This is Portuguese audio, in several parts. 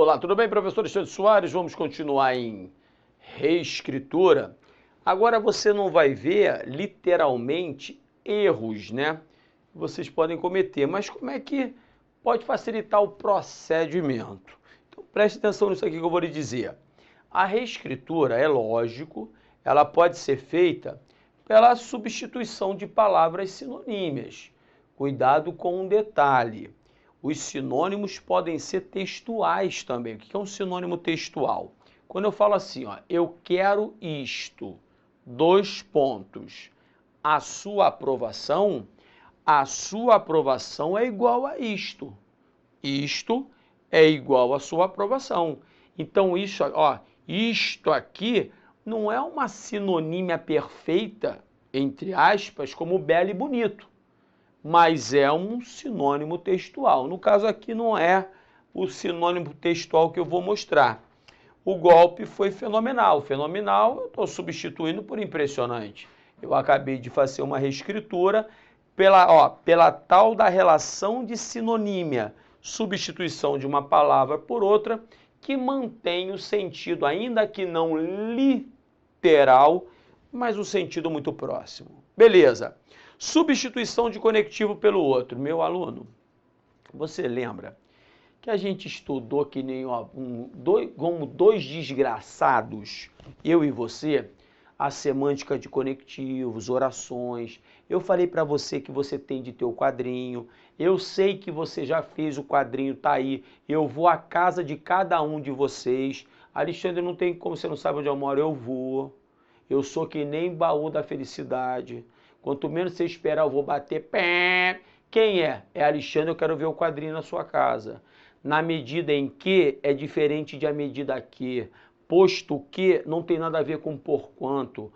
Olá, tudo bem, professor Alexandre Soares? Vamos continuar em reescritura. Agora você não vai ver literalmente erros, né? Vocês podem cometer, mas como é que pode facilitar o procedimento? Então preste atenção nisso aqui que eu vou lhe dizer. A reescritura, é lógico, ela pode ser feita pela substituição de palavras sinonímias. Cuidado com um detalhe. Os sinônimos podem ser textuais também. O que é um sinônimo textual? Quando eu falo assim, ó, eu quero isto, dois pontos, a sua aprovação é igual a isto. Isto é igual à sua aprovação. Então, isso, ó, isto aqui não é uma sinonímia perfeita, entre aspas, como belo e bonito, mas é um sinônimo textual. No caso aqui não é o sinônimo textual que eu vou mostrar. O golpe foi fenomenal. Fenomenal eu estou substituindo por impressionante. Eu acabei de fazer uma reescritura pela tal da relação de sinonímia, substituição de uma palavra por outra, que mantém o sentido, ainda que não literal, mas um sentido muito próximo. Beleza. Substituição de conectivo pelo outro. Meu aluno, você lembra que a gente estudou que nem como dois desgraçados, eu e você, a semântica de conectivos, orações. Eu falei para você que você tem de ter o quadrinho. Eu sei que você já fez o quadrinho, tá aí. Eu vou à casa de cada um de vocês. Alexandre, não tem como, você não sabe onde eu moro, eu vou. Eu sou que nem baú da felicidade. Quanto menos você esperar, eu vou bater. Pé. Quem é? É Alexandre, eu quero ver o quadrinho na sua casa. Na medida em que é diferente de a medida que, posto que não tem nada a ver com porquanto.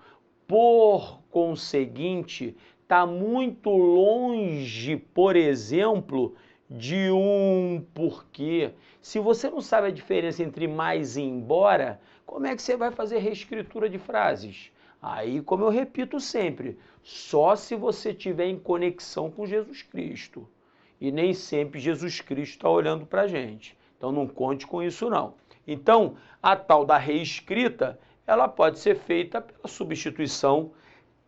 Por conseguinte, está muito longe, por exemplo, de um porquê. Se você não sabe a diferença entre mais e embora, como é que você vai fazer reescritura de frases? Aí, como eu repito sempre, só se você tiver em conexão com Jesus Cristo. E nem sempre Jesus Cristo está olhando para a gente. Então não conte com isso não. Então, a tal da reescrita, ela pode ser feita pela substituição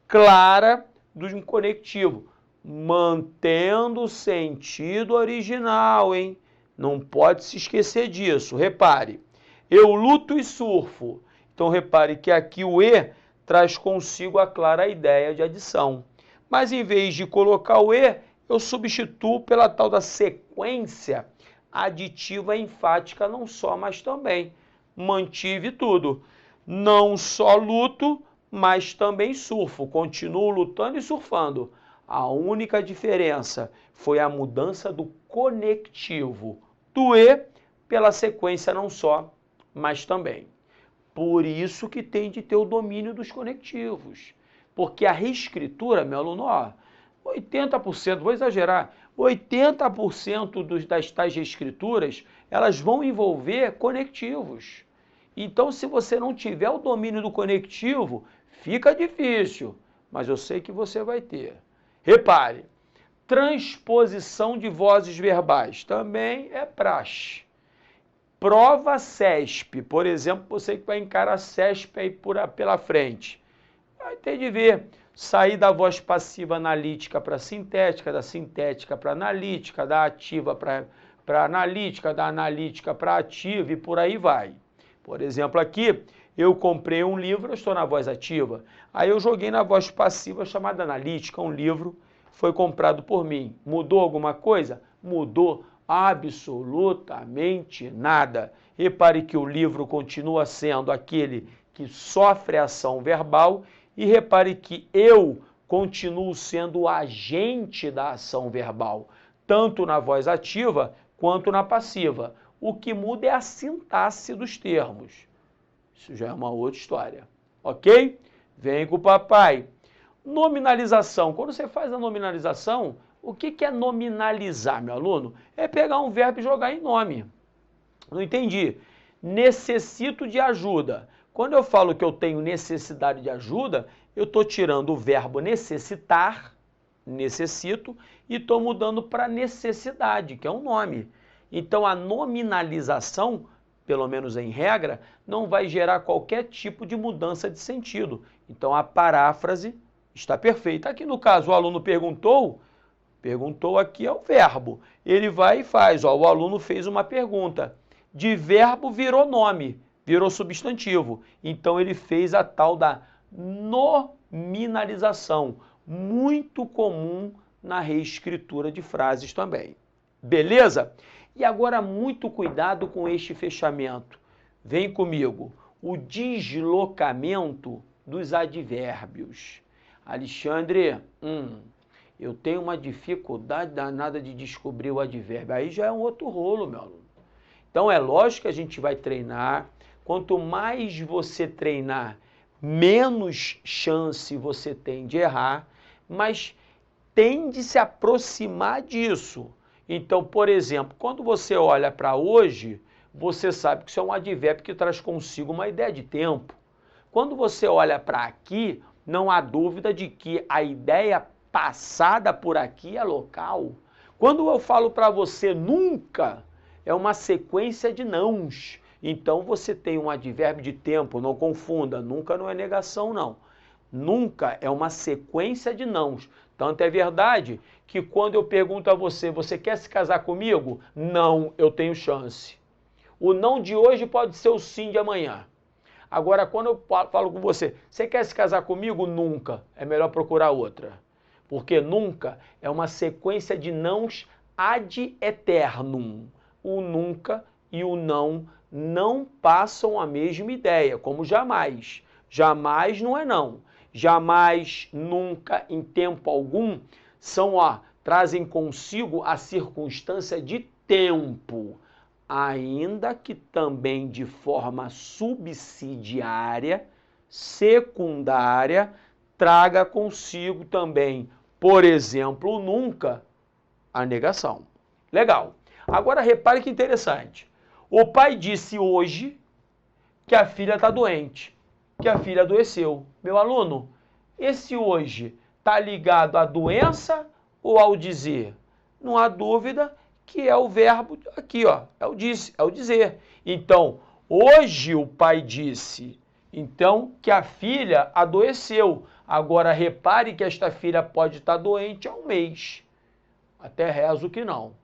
clara do conectivo, mantendo o sentido original, hein? Não pode se esquecer disso. Repare, eu luto e surfo. Então repare que aqui o E traz consigo a clara ideia de adição. Mas em vez de colocar o E, eu substituo pela tal da sequência aditiva enfática não só, mas também. Mantive tudo. Não só luto, mas também surfo. Continuo lutando e surfando. A única diferença foi a mudança do conectivo do E pela sequência não só, mas também. Por isso que tem de ter o domínio dos conectivos. Porque a reescritura, meu aluno, ó, 80%, vou exagerar, 80% das tais reescrituras, elas vão envolver conectivos. Então, se você não tiver o domínio do conectivo, fica difícil, mas eu sei que você vai ter. Repare, transposição de vozes verbais também é praxe. Prova CESP, por exemplo, você que vai encarar CESP aí pela frente, vai ter de ver, sair da voz passiva analítica para sintética, da sintética para analítica, da ativa para analítica, da analítica para ativa e por aí vai. Por exemplo, aqui eu comprei um livro, eu estou na voz ativa, aí eu joguei na voz passiva chamada analítica, um livro foi comprado por mim. Mudou alguma coisa? Mudou absolutamente nada. Repare que o livro continua sendo aquele que sofre ação verbal e repare que eu continuo sendo o agente da ação verbal, tanto na voz ativa quanto na passiva. O que muda é a sintaxe dos termos. Isso já é uma outra história, ok? Vem com o papai. Nominalização. Quando você faz a nominalização, o que é nominalizar, meu aluno? É pegar um verbo e jogar em nome. Não entendi. Necessito de ajuda. Quando eu falo que eu tenho necessidade de ajuda, eu estou tirando o verbo necessitar, necessito, e estou mudando para necessidade, que é um nome. Então, a nominalização pelo menos em regra, não vai gerar qualquer tipo de mudança de sentido. Então a paráfrase está perfeita. Aqui no caso o aluno perguntou aqui é o verbo. Ele vai e faz, ó, o aluno fez uma pergunta. De verbo virou nome, virou substantivo. Então ele fez a tal da nominalização, muito comum na reescritura de frases também. Beleza? E agora muito cuidado com este fechamento. Vem comigo. O deslocamento dos advérbios. Alexandre, eu tenho uma dificuldade danada de descobrir o advérbio. Aí já é um outro rolo, meu aluno. Então é lógico que a gente vai treinar. Quanto mais você treinar, menos chance você tem de errar, mas tende a se aproximar disso. Então, por exemplo, quando você olha para hoje, você sabe que isso é um advérbio que traz consigo uma ideia de tempo. Quando você olha para aqui, não há dúvida de que a ideia passada por aqui é local. Quando eu falo para você nunca, é uma sequência de nãos. Então você tem um advérbio de tempo, não confunda, nunca não é negação não. Nunca é uma sequência de nãos. Tanto é verdade que quando eu pergunto a você, você quer se casar comigo? Não, eu tenho chance. O não de hoje pode ser o sim de amanhã. Agora, quando eu falo com você, você quer se casar comigo? Nunca. É melhor procurar outra. Porque nunca é uma sequência de nãos ad eternum. O nunca e o não passam a mesma ideia, como jamais. Jamais não é não. Jamais, nunca, em tempo algum, trazem consigo a circunstância de tempo, ainda que também de forma subsidiária, secundária, traga consigo também, por exemplo, nunca, a negação. Legal. Agora repare que interessante. O pai disse hoje que a filha está doente, que a filha adoeceu. Meu aluno, esse hoje está ligado à doença ou ao dizer? Não há dúvida que é o verbo aqui, ó, é o dizer. Então, hoje o pai disse, então, que a filha adoeceu. Agora, repare que esta filha pode estar doente há um mês. Até rezo que não,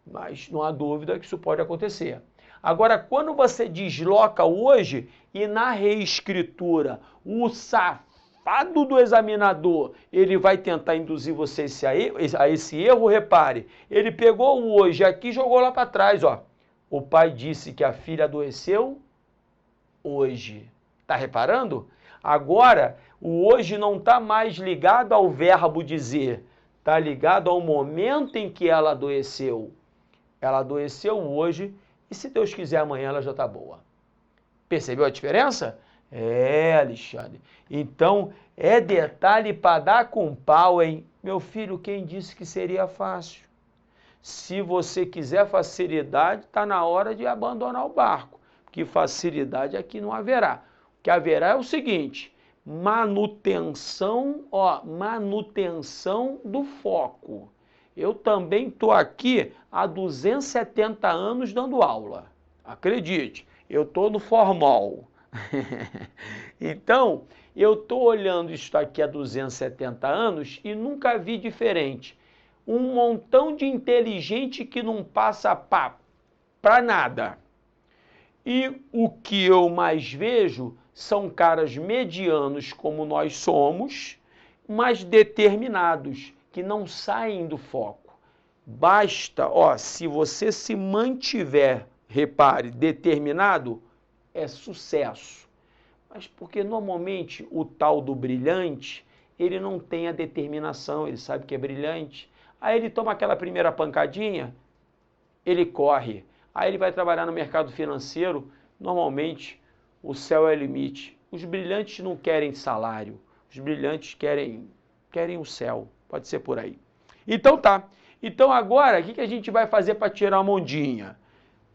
mas não há dúvida que isso pode acontecer. Agora, quando você desloca hoje e na reescritura o safado do examinador, ele vai tentar induzir você a esse erro, repare, ele pegou o hoje aqui e jogou lá para trás, ó. O pai disse que a filha adoeceu hoje. Está reparando? Agora, o hoje não está mais ligado ao verbo dizer, está ligado ao momento em que ela adoeceu. Ela adoeceu hoje e, se Deus quiser, amanhã ela já está boa. Percebeu a diferença? É, Alexandre. Então, é detalhe para dar com pau, hein? Meu filho, quem disse que seria fácil? Se você quiser facilidade, está na hora de abandonar o barco, porque facilidade aqui não haverá. O que haverá é o seguinte, manutenção do foco. Eu também estou aqui há 270 anos dando aula. Acredite, eu estou no formal. Então, eu estou olhando isso aqui há 270 anos e nunca vi diferente. Um montão de inteligente que não passa papo para nada. E o que eu mais vejo são caras medianos como nós somos, mas determinados, que não saem do foco. Basta, se você se mantiver, repare, determinado, é sucesso. Mas porque normalmente o tal do brilhante, ele não tem a determinação, ele sabe que é brilhante. Aí ele toma aquela primeira pancadinha, ele corre. Aí ele vai trabalhar no mercado financeiro, normalmente o céu é o limite. Os brilhantes não querem salário, os brilhantes querem o céu. Pode ser por aí. Então tá. Então agora, o que a gente vai fazer para tirar uma ondinha?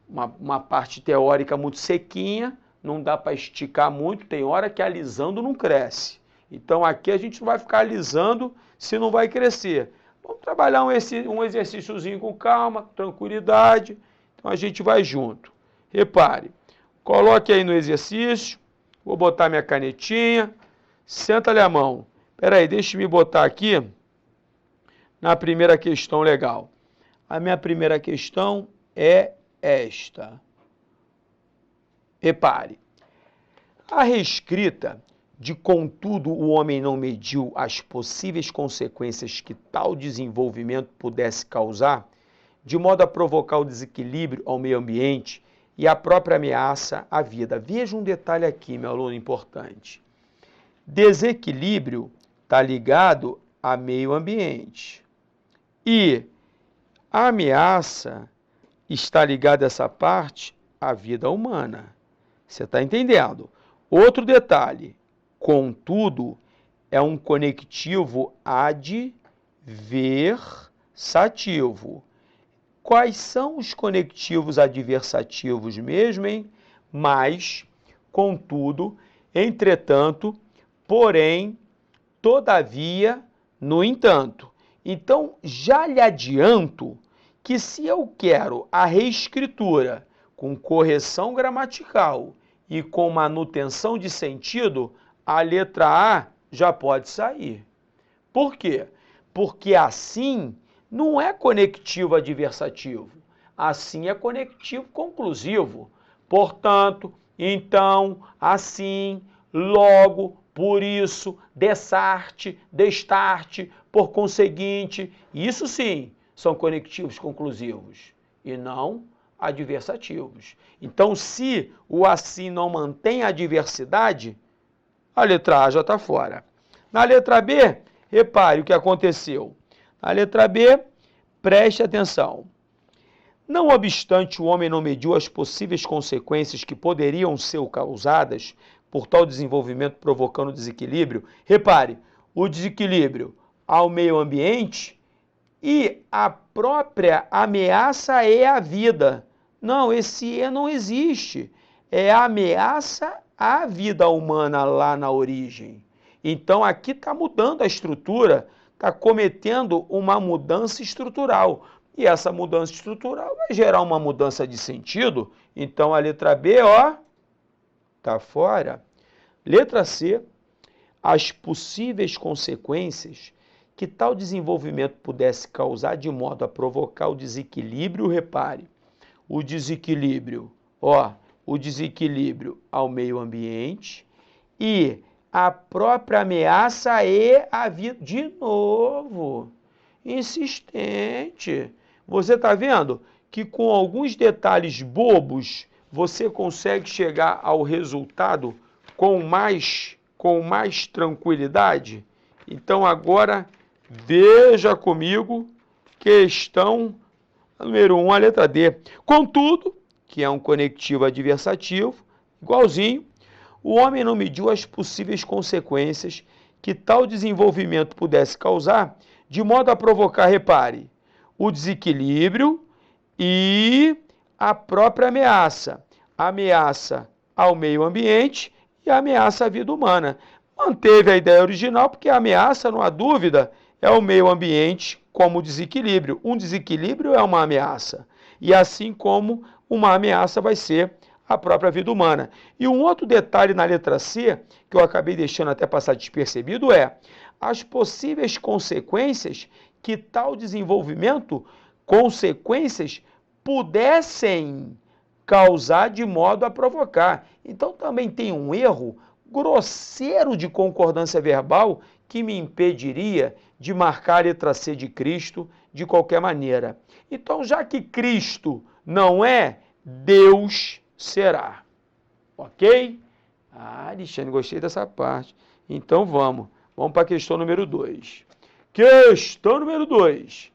Uma parte teórica muito sequinha, não dá para esticar muito, tem hora que alisando não cresce. Então aqui a gente não vai ficar alisando se não vai crescer. Vamos trabalhar um exercíciozinho com calma, tranquilidade. Então a gente vai junto. Repare, Coloque aí no exercício. Vou botar minha canetinha. Senta-lhe a mão. Espera aí, deixa eu me botar aqui na primeira questão legal. A minha primeira questão é esta. Repare. A reescrita de contudo o homem não mediu as possíveis consequências que tal desenvolvimento pudesse causar, de modo a provocar o desequilíbrio ao meio ambiente e a própria ameaça à vida. Veja um detalhe aqui, meu aluno, importante. Desequilíbrio está ligado a meio ambiente. E a ameaça está ligada a essa parte à vida humana. Você está entendendo? Outro detalhe, contudo, é um conectivo adversativo. Quais são os conectivos adversativos mesmo, hein? Mas, contudo, entretanto, porém, todavia, no entanto. Então, já lhe adianto que se eu quero a reescritura com correção gramatical e com manutenção de sentido, a letra A já pode sair. Por quê? Porque assim não é conectivo adversativo, assim é conectivo conclusivo. Portanto, então, assim, logo, por isso, dessarte, destarte, por conseguinte, isso sim são conectivos conclusivos e não adversativos. Então, se o assim não mantém a diversidade, a letra A já está fora. Na letra B, repare o que aconteceu. Na letra B, preste atenção. Não obstante o homem não mediu as possíveis consequências que poderiam ser causadas por tal desenvolvimento provocando desequilíbrio, repare, o desequilíbrio ao meio ambiente e a própria ameaça é a vida. Não, esse E não existe. É a ameaça à vida humana lá na origem. Então aqui está mudando a estrutura, está cometendo uma mudança estrutural. E essa mudança estrutural vai gerar uma mudança de sentido. Então a letra B, ó, está fora. Letra C, as possíveis consequências que tal desenvolvimento pudesse causar de modo a provocar o desequilíbrio, repare, o desequilíbrio, ó, o desequilíbrio ao meio ambiente e a própria ameaça e a vida. De novo, insistente. Você está vendo que com alguns detalhes bobos você consegue chegar ao resultado com mais tranquilidade? Então agora veja comigo questão número 1, a letra D. Contudo, que é um conectivo adversativo, igualzinho, o homem não mediu as possíveis consequências que tal desenvolvimento pudesse causar, de modo a provocar, repare, o desequilíbrio e a própria ameaça. Ameaça ao meio ambiente e a ameaça à vida humana. Manteve a ideia original, porque a ameaça, não há dúvida, é o meio ambiente como desequilíbrio. Um desequilíbrio é uma ameaça. E assim como uma ameaça vai ser a própria vida humana. E um outro detalhe na letra C, que eu acabei deixando até passar despercebido, é as possíveis consequências que tal desenvolvimento, consequências, pudessem causar de modo a provocar. Então também tem um erro grosseiro de concordância verbal que me impediria de marcar a letra C de Cristo de qualquer maneira. Então, já que Cristo não é, Deus será. Ok? Ah, Alexandre, gostei dessa parte. Então vamos para a questão número 2. Questão número 2.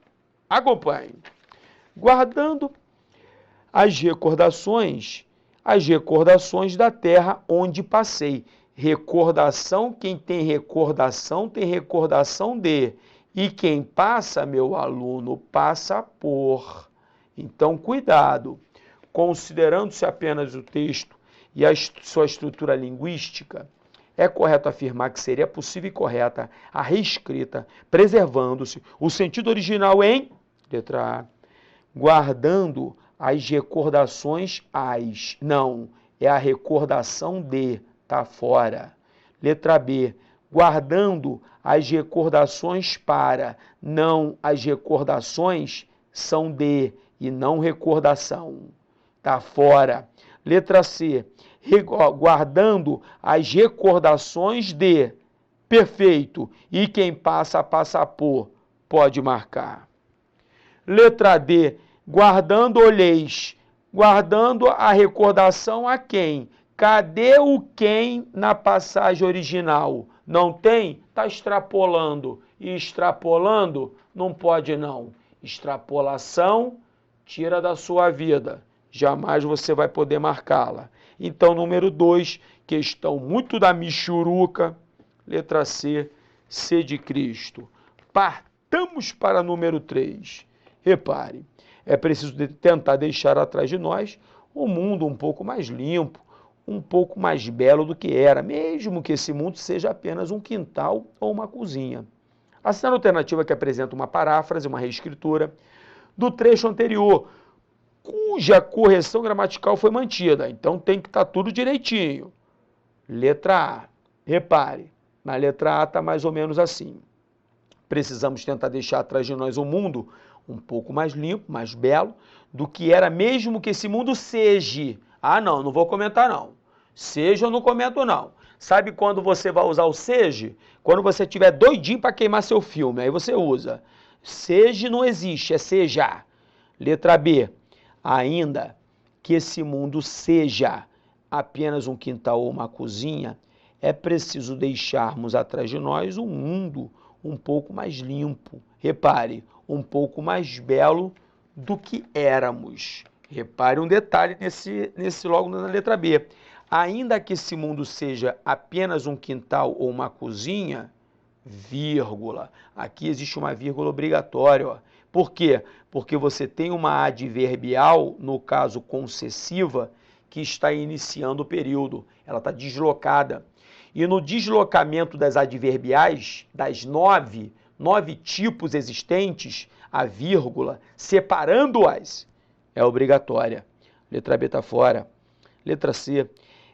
Acompanhe. Guardando as recordações da terra onde passei. Recordação, quem tem recordação de. E quem passa, meu aluno, passa por. Então, cuidado. Considerando-se apenas o texto e a sua estrutura linguística, é correto afirmar que seria possível e correta a reescrita, preservando-se o sentido original em, letra A, guardando as recordações, não, é a recordação de, tá fora. Letra B, guardando as recordações para, não, as recordações são de e não recordação, tá fora. Letra C, guardando as recordações de, perfeito, e quem passa por, pode marcar. Letra D, guardando olheis, guardando a recordação a quem? Cadê o quem na passagem original? Não tem? Está extrapolando. E extrapolando não pode não. Extrapolação tira da sua vida. Jamais você vai poder marcá-la. Então, número 2, questão muito da michuruca. Letra C, C de Cristo. Partamos para número 3. Repare, é preciso tentar deixar atrás de nós um mundo um pouco mais limpo, um pouco mais belo do que era, mesmo que esse mundo seja apenas um quintal ou uma cozinha. A cena alternativa que apresenta uma paráfrase, uma reescritura do trecho anterior, cuja correção gramatical foi mantida. Então tem que estar tudo direitinho. Letra A. Repare, na letra A está mais ou menos assim. Precisamos tentar deixar atrás de nós um mundo um pouco mais limpo, mais belo, do que era, mesmo que esse mundo seja. Ah, não vou comentar não. Seja eu não comento não. Sabe quando você vai usar o seja? Quando você estiver doidinho para queimar seu filme, aí você usa. Seja não existe, é seja. Letra B. Ainda que esse mundo seja apenas um quintal ou uma cozinha, é preciso deixarmos atrás de nós um mundo um pouco mais limpo. Repare, um pouco mais belo do que éramos. Repare um detalhe nesse logo na letra B. Ainda que esse mundo seja apenas um quintal ou uma cozinha, vírgula. Aqui existe uma vírgula obrigatória. Ó. Por quê? Porque você tem uma adverbial, no caso concessiva, que está iniciando o período. Ela está deslocada. E no deslocamento das adverbiais, das nove tipos existentes, a vírgula, separando-as, é obrigatória. Letra B está fora. Letra C,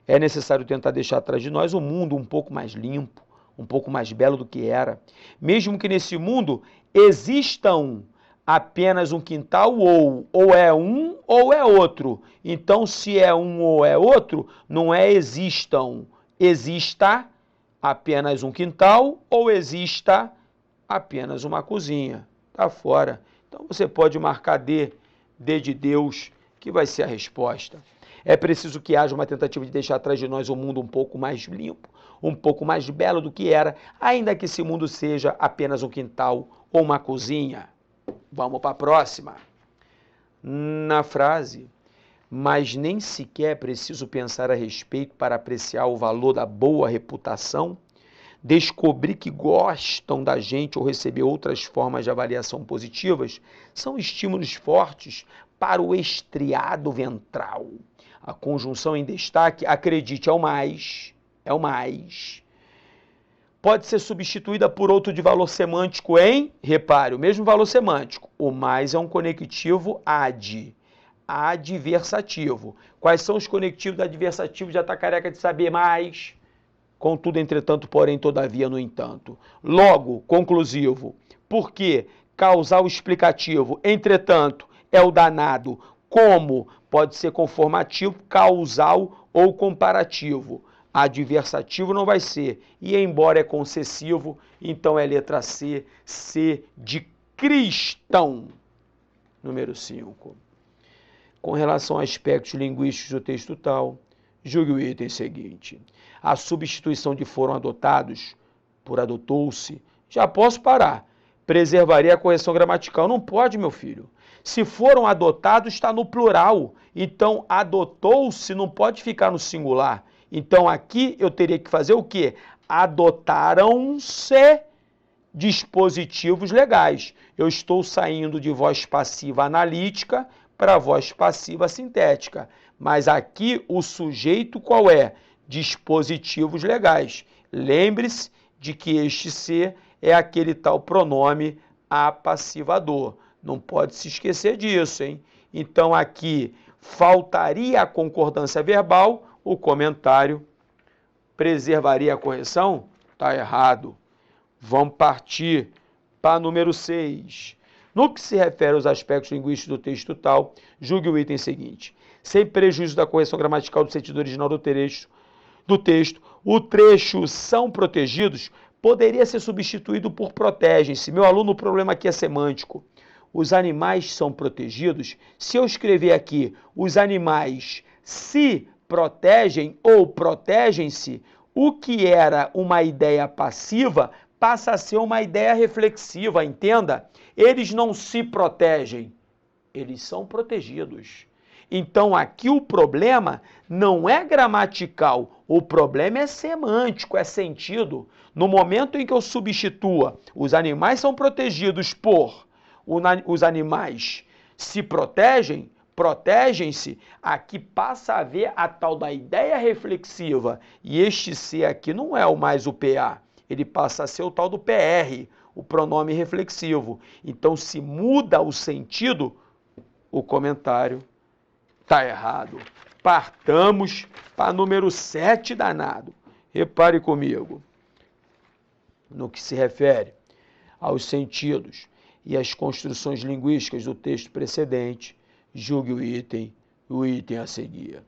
é necessário tentar deixar atrás de nós um mundo um pouco mais limpo, um pouco mais belo do que era. Mesmo que nesse mundo existam apenas um quintal ou é um ou é outro. Então, se é um ou é outro, não é existam. Exista apenas um quintal ou exista apenas uma cozinha. Está fora. Então você pode marcar D de Deus, que vai ser a resposta. É preciso que haja uma tentativa de deixar atrás de nós um mundo um pouco mais limpo, um pouco mais belo do que era, ainda que esse mundo seja apenas um quintal ou uma cozinha. Vamos para a próxima. Na frase, mas nem sequer é preciso pensar a respeito para apreciar o valor da boa reputação, descobrir que gostam da gente ou receber outras formas de avaliação positivas, são estímulos fortes para o estriado ventral. A conjunção em destaque, acredite, é o mais. Pode ser substituída por outro de valor semântico em, repare, o mesmo valor semântico. O mais é um conectivo ad. Adversativo. Quais são os conectivos adversativos? Já está careca de saber mais. Contudo, entretanto, porém, todavia, no entanto. Logo, conclusivo. Por quê? Causal explicativo. Entretanto, é o danado. Como? Pode ser conformativo, causal ou comparativo. Adversativo não vai ser. E embora é concessivo, então é letra C, C de cristão. Número 5. Com relação a aspectos linguísticos do texto tal, julgue o item seguinte. A substituição de foram adotados por adotou-se. Já posso parar. Preservaria a correção gramatical. Não pode, meu filho. Se foram adotados, está no plural. Então, adotou-se não pode ficar no singular. Então, aqui eu teria que fazer o quê? Adotaram-se dispositivos legais. Eu estou saindo de voz passiva analítica para voz passiva sintética. Mas aqui o sujeito qual é? Dispositivos legais. Lembre-se de que este ser é aquele tal pronome apassivador. Não pode se esquecer disso, hein? Então aqui faltaria a concordância verbal, O comentário preservaria a correção? Está errado. Vamos partir para número 6. No que se refere aos aspectos linguísticos do texto tal, julgue o item seguinte. Sem prejuízo da correção gramatical do sentido original do texto, o trecho são protegidos poderia ser substituído por protegem-se. Meu aluno, o problema aqui é semântico. Os animais são protegidos. Se eu escrever aqui, os animais se protegem ou protegem-se, o que era uma ideia passiva passa a ser uma ideia reflexiva, entenda? Eles não se protegem, eles são protegidos. Então aqui o problema não é gramatical, o problema é semântico, é sentido. No momento em que eu substitua os animais são protegidos por os animais se protegem, protegem-se, aqui passa a haver a tal da ideia reflexiva. E este se aqui não é mais o PA, ele passa a ser o tal do PR, o pronome reflexivo. Então, se muda o sentido, o comentário está errado. Partamos para número 7, danado. Repare comigo. No que se refere aos sentidos e às construções linguísticas do texto precedente, julgue o item a seguir.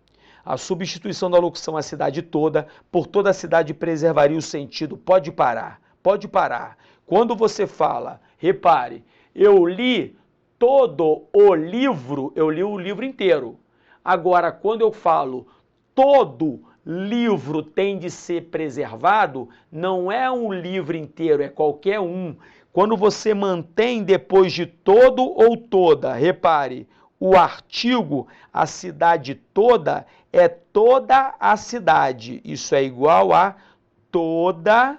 A substituição da locução a cidade toda por toda a cidade preservaria o sentido. Pode parar, pode parar. Quando você fala, repare, eu li todo o livro, eu li o livro inteiro. Agora, quando eu falo todo livro tem de ser preservado, não é um livro inteiro, é qualquer um. Quando você mantém depois de todo ou toda, repare, o artigo, a cidade toda, é toda a cidade. Isso é igual a toda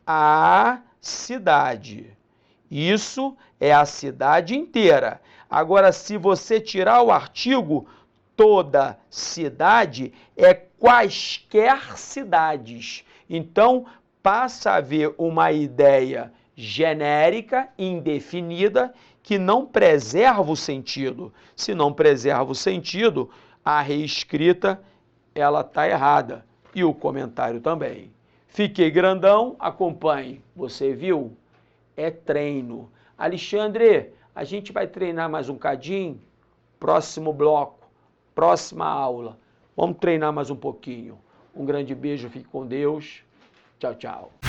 a cidade. Isso é a cidade inteira. Agora, se você tirar o artigo, toda cidade é quaisquer cidades. Então, passa a haver uma ideia genérica, indefinida, que não preserva o sentido. Se não preserva o sentido, a reescrita ela está errada. E o comentário também. Fiquei grandão, acompanhe. Você viu? É treino. Alexandre, a gente vai treinar mais um cadinho? Próximo bloco, próxima aula. Vamos treinar mais um pouquinho. Um grande beijo, fique com Deus. Tchau, tchau.